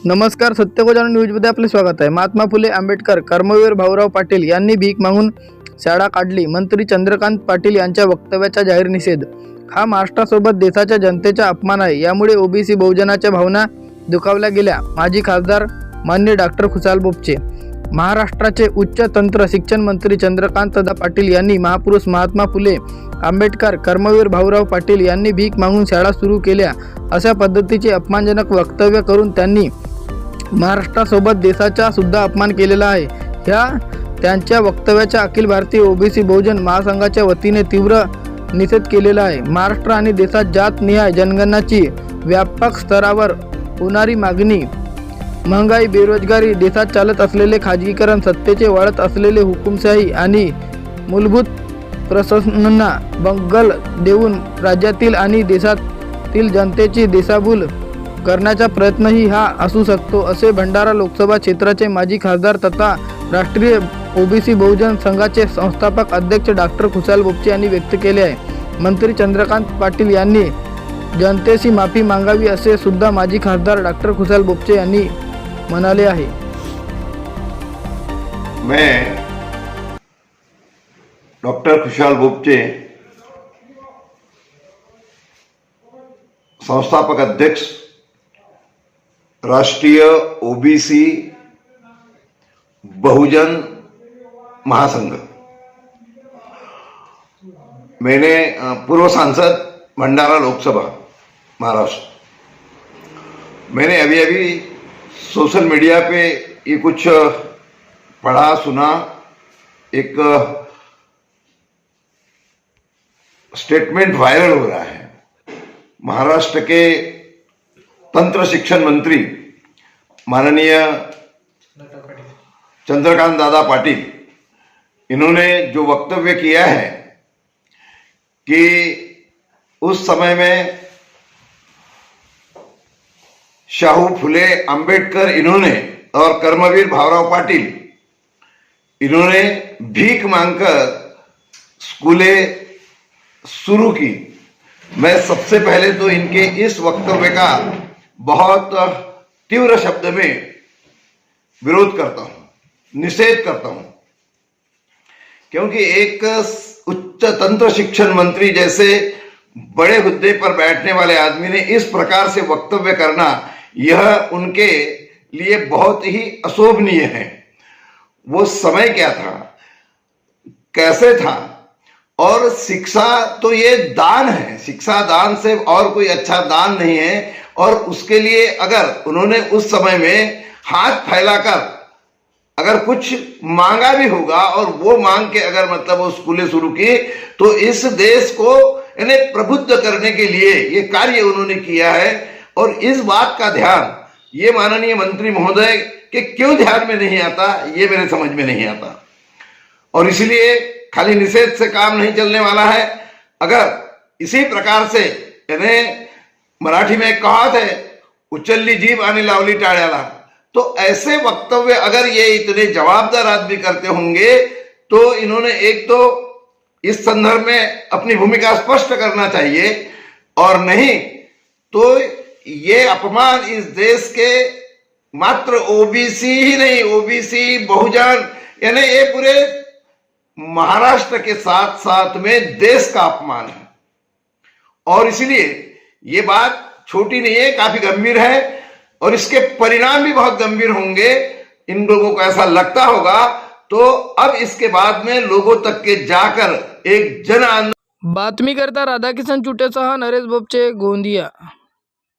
नमस्कार, सत्य को जाणून न्यूजमध्ये आपले स्वागत आहे। महात्मा फुले आंबेडकर कर्मवीर भाऊराव पाटील यांनी भीक मागून शाळा काढली। मंत्री चंद्रकांत पाटील यांच्या वक्तव्याचा जाहीर निषेध। हा महाराष्ट्रासोबत देशाच्या जनतेचा अपमान आहे। यामुळे ओबीसी बहुजनाच्या भावना दुखावल्या गेल्या। माजी खासदार माननीय डॉक्टर खुशाल बोपचे, महाराष्ट्राचे उच्च तंत्र शिक्षण मंत्री चंद्रकांत पाटील यांनी महापुरुष महात्मा फुले आंबेडकर कर्मवीर भाऊराव पाटील यांनी भीक मागून शाळा सुरू केल्या अशा पद्धतीचे अपमानजनक वक्तव्य करून त्यांनी महाराष्ट्रासोबत देशाचा सुद्धा अपमान केलेला आहे। ह्या त्यांच्या वक्तव्याचा अखिल भारतीय ओबीसी बहुजन महासंघाच्या वतीने तीव्र निषेध केलेला आहे। महाराष्ट्र आणि देशात जातनिहाय जनगणनाची व्यापक स्तरावर होणारी मागणी, महंगाई, बेरोजगारी, देशात चालत असलेले खाजगीकरण, सत्तेचे वाढत असलेले हुकुमशाही आणि मूलभूत प्रश्नांना बंगल देऊन राज्यातील आणि देशातील जनतेची दिशाभूल करण्याचा प्रयत्नही हा असू शकतो, असे भंडारा लोकसभा क्षेत्राचे माजी खासदार तथा राष्ट्रीय ओबीसी बहुजन संघाचे संस्थापक अध्यक्ष डॉक्टर खुशाल बोपचे यांनी व्यक्त केले आहे। मंत्री चंद्रकांत पाटील यांनी जनतेशी माफी मागावी असे सुद्धा माजी खासदार डॉक्टर खुशाल बोपचे यांनी म्हणाले आहे। मैं डॉक्टर खुशाल बोपचे, संस्थापक अध्यक्ष राष्ट्रीय ओबीसी बहुजन महासंघ, मैंने पूर्व सांसद भंडारा लोकसभा महाराष्ट्र, मैंने अभी सोशल मीडिया पे ये कुछ पढ़ा सुना। एक स्टेटमेंट वायरल हो रहा है। महाराष्ट्र के तंत्र शिक्षण मंत्री माननीय चंद्रकांत दादा पाटिल, इन्होंने जो वक्तव्य किया है कि उस समय में शाहू फुले आंबेडकर इन्होंने और कर्मवीर भाऊराव पाटिल इन्होंने भीख मांगकर स्कूलें शुरू की। मैं सबसे पहले तो इनके इस वक्तव्य का बहुत तीव्र शब्द में विरोध करता हूं, निषेध करता हूं, क्योंकि एक उच्च तंत्र शिक्षण मंत्री जैसे बड़े हुद्दे पर बैठने वाले आदमी ने इस प्रकार से वक्तव्य करना, यह उनके लिए बहुत ही अशोभनीय है। वो समय क्या था, कैसे था, और शिक्षा तो ये दान है, शिक्षा दान से और कोई अच्छा दान नहीं है। और उसके लिए अगर उन्होंने उस समय में हाथ फैलाकर अगर कुछ मांगा भी होगा और वो मांग के अगर मतलब वो स्कूलें शुरू की, तो इस देश को इन्हें प्रबुद्ध करने के लिए ये कार्य उन्होंने किया है। और इस बात का ध्यान ये माननीय मंत्री महोदय के क्यों ध्यान में नहीं आता, ये मेरे समझ में नहीं आता। और इसलिए खाली निषेध से काम नहीं चलने वाला है। अगर इसी प्रकार से इन्हें मराठी में कहावत है, उचलली जीभ आणि लावली टाळ्याला, तो ऐसे वक्तव्य अगर ये इतने जवाबदार आदमी करते होंगे तो इन्होंने एक तो इस संदर्भ में अपनी भूमिका स्पष्ट करना चाहिए, और नहीं तो ये अपमान इस देश के मात्र ओबीसी ही नहीं, ओबीसी बहुजन यानी ये पूरे महाराष्ट्र के साथ साथ में देश का अपमान है। और इसलिए ये बात छोटी नहीं है, काफी गंभीर है, और इसके परिणाम भी बहुत गंभीर होंगे। इन लोगों को ऐसा लगता होगा, तो अब इसके बाद में लोगों तक के जाकर एक जन आंदोलन। बातमीकर्ता राधाकिशन चुटेसह नरेश बोपचे, गोंदिया।